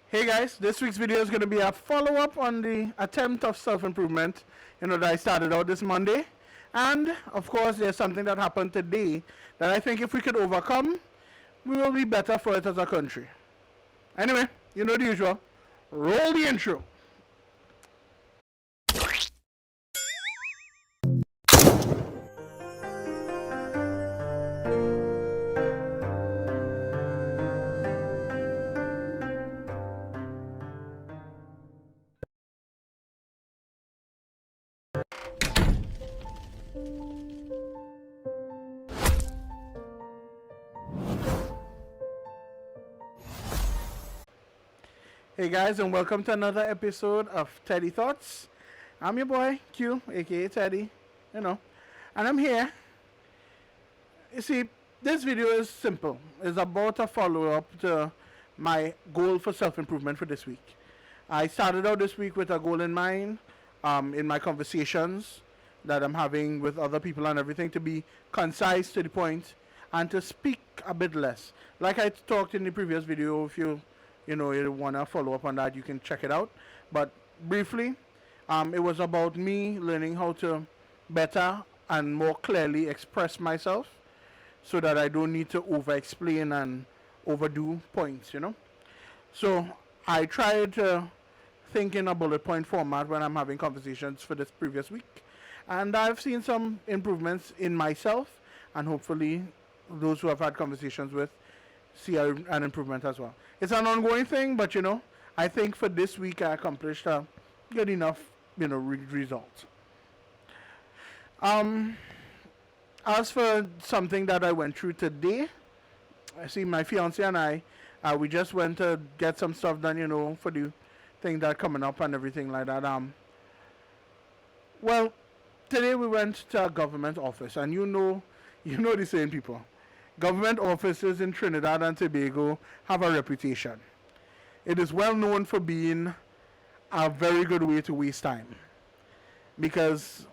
Hey guys, this week's video is going to be a follow-up on the attempt of self-improvement, that I started out this Monday. And, of course, there's something that happened today that I think if we could overcome, we will be better for it as a country. Anyway, you know the usual. Roll the intro. Hey guys, and welcome to another episode of Teddey Thoughts. I'm your boy, Q, aka Teddey, and I'm here. You see, this video is simple. It's about a follow-up to my goal for self-improvement for this week. I started out this week with a goal in mind, in my conversations that I'm having with other people and everything, to be concise, to the point, and to speak a bit less. Like I talked in the previous video, if you want to follow up on that, you can check it out. But briefly, it was about me learning how to better and more clearly express myself so that I don't need to over-explain and overdo points. So I tried to think in a bullet point format when I'm having conversations for this previous week. And I've seen some improvements in myself, and hopefully those who I've had conversations with see an improvement as well. It's an ongoing thing, but I think for this week I accomplished a good enough, result. As for something that I went through today, I see my fiance and I, we just went to get some stuff done, for the thing that coming up and everything like that. Well, today we went to a government office, and you know the same people. Government offices in Trinidad and Tobago have a reputation. It is well known for being a very good way to waste time, because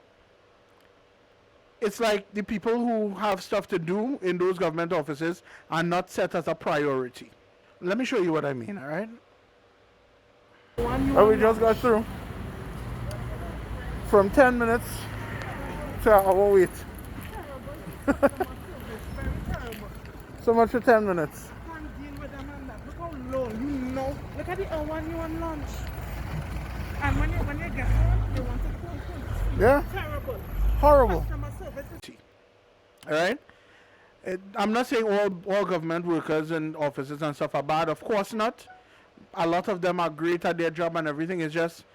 it's like the people who have stuff to do in those government offices are not set as a priority. Let me show you what I mean, all right? We just got through. From 10 minutes to an hour wait. So much for 10 minutes. Can't deal with them and that. Look how long, Look at the hour you on lunch. And when you get home, you want to call. Yeah? Terrible. Horrible. Customer service is... Alright? I'm not saying all government workers and offices and stuff are bad. Of course not. A lot of them are great at their job and everything. It's just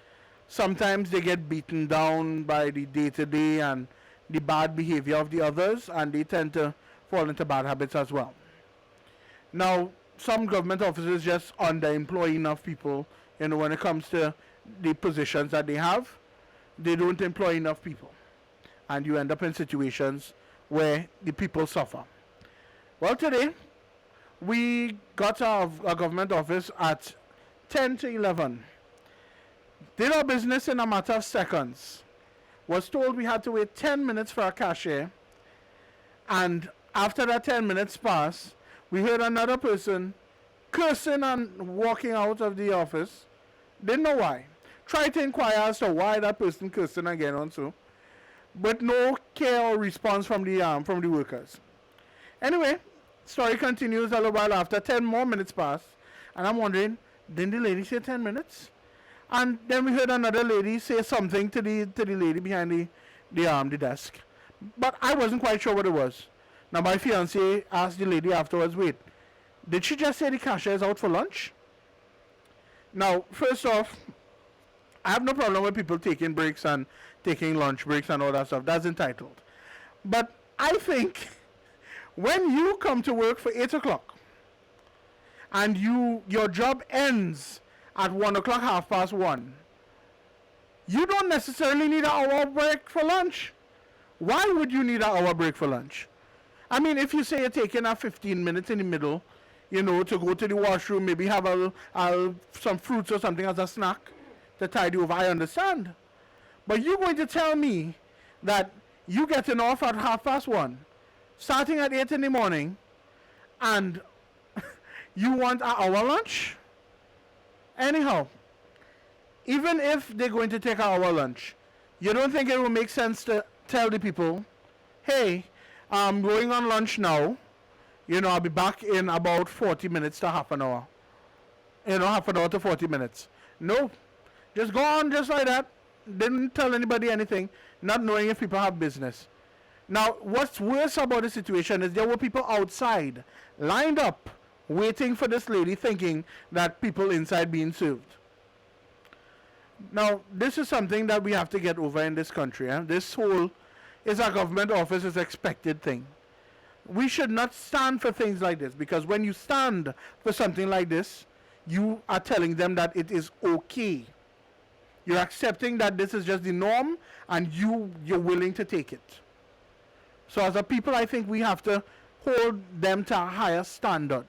sometimes they get beaten down by the day-to-day and the bad behavior of the others, and they tend to fall into bad habits as well. Now, some government offices just underemploy enough people, when it comes to the positions that they have. They don't employ enough people, and you end up in situations where the people suffer. Well, today, we got out of a government office at 10 to 11. Did our business in a matter of seconds. Was told we had to wait 10 minutes for a cashier, and after that 10 minutes passed, we heard another person cursing and walking out of the office. Didn't know why. Tried to inquire as to why that person cursing again and so, but no care or response from the workers. Anyway, story continues a little while after. 10 more minutes pass, and I'm wondering, didn't the lady say 10 minutes? And then we heard another lady say something to the lady behind the desk, but I wasn't quite sure what it was. Now, my fiancé asked the lady afterwards, wait, did she just say the cashier is out for lunch? Now, first off, I have no problem with people taking breaks and taking lunch breaks and all that stuff. That's entitled. But I think when you come to work for 8 o'clock and your job ends at 1 o'clock, 1:30, you don't necessarily need an hour break for lunch. Why would you need an hour break for lunch? I mean, if you say you're taking a 15 minutes in the middle, to go to the washroom, maybe have some fruits or something as a snack to tide you over, I understand. But you're going to tell me that you getting off at 1:30, starting at 8 in the morning, and you want an hour lunch? Anyhow, even if they're going to take an hour lunch, you don't think it will make sense to tell the people, hey, I'm going on lunch now. I'll be back in about 40 minutes to half an hour. Half an hour to 40 minutes. No. Just go on just like that. Didn't tell anybody anything, not knowing if people have business. Now, what's worse about the situation is there were people outside, lined up, waiting for this lady, thinking that people inside being served. Now, this is something that we have to get over in this country. This whole is a government office is expected thing. We should not stand for things like this, because when you stand for something like this, you are telling them that it is okay. You're accepting that this is just the norm, and you're willing to take it. So as a people, I think we have to hold them to a higher standard.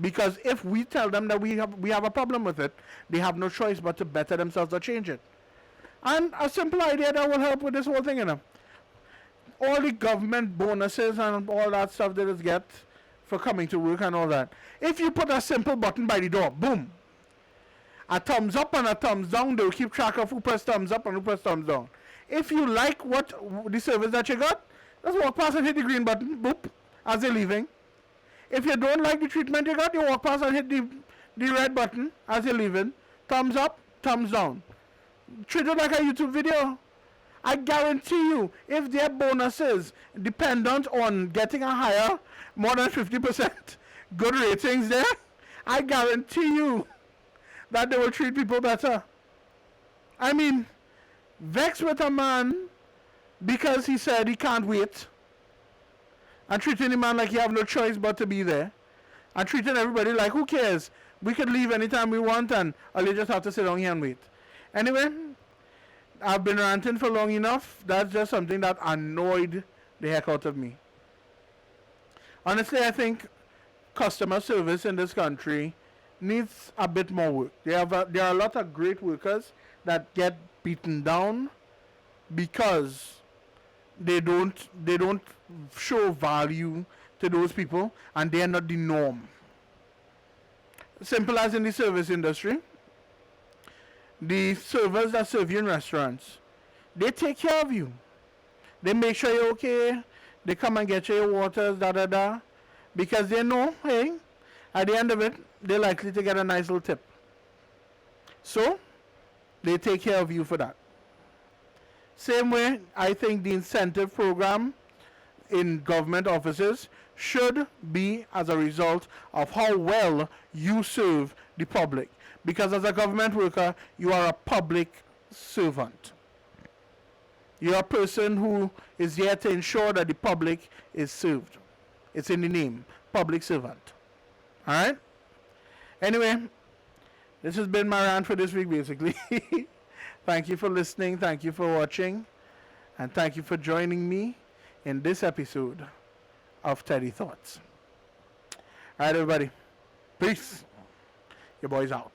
Because if we tell them that we have a problem with it, they have no choice but to better themselves or change it. And a simple idea that will help with this whole thing, all the government bonuses and all that stuff they just get for coming to work and all that. If you put a simple button by the door, boom, a thumbs up and a thumbs down, they'll keep track of who pressed thumbs up and who pressed thumbs down. If you like the service that you got, just walk past and hit the green button, boop, as they're leaving. If you don't like the treatment you got, you walk past and hit the red button as you're leaving. Thumbs up, thumbs down. Treat it like a YouTube video. I guarantee you, if their bonuses dependent on getting a higher, more than 50% good ratings there, I guarantee you that they will treat people better. I mean, vex with a man because he said he can't wait, and treating the man like he have no choice but to be there, and treating everybody like, who cares, we could leave anytime we want, and or you just have to sit down here and wait. Anyway, I've been ranting for long enough. That's just something that annoyed the heck out of me. Honestly, I think customer service in this country needs a bit more work. There are a lot of great workers that get beaten down because they don't show value to those people, and they are not the norm. Simple as in the service industry, the servers that serve you in restaurants, they take care of you. They make sure you're okay. They come and get you your waters, because they know, hey, at the end of it, they're likely to get a nice little tip. So, they take care of you for that. Same way, I think the incentive program in government offices should be as a result of how well you serve the public. Because as a government worker, you are a public servant. You are a person who is here to ensure that the public is served. It's in the name, public servant. Alright? Anyway, this has been my rant for this week, basically. Thank you for listening. Thank you for watching. And thank you for joining me in this episode of Teddey Thoughts. Alright, everybody. Peace. Your boy's out.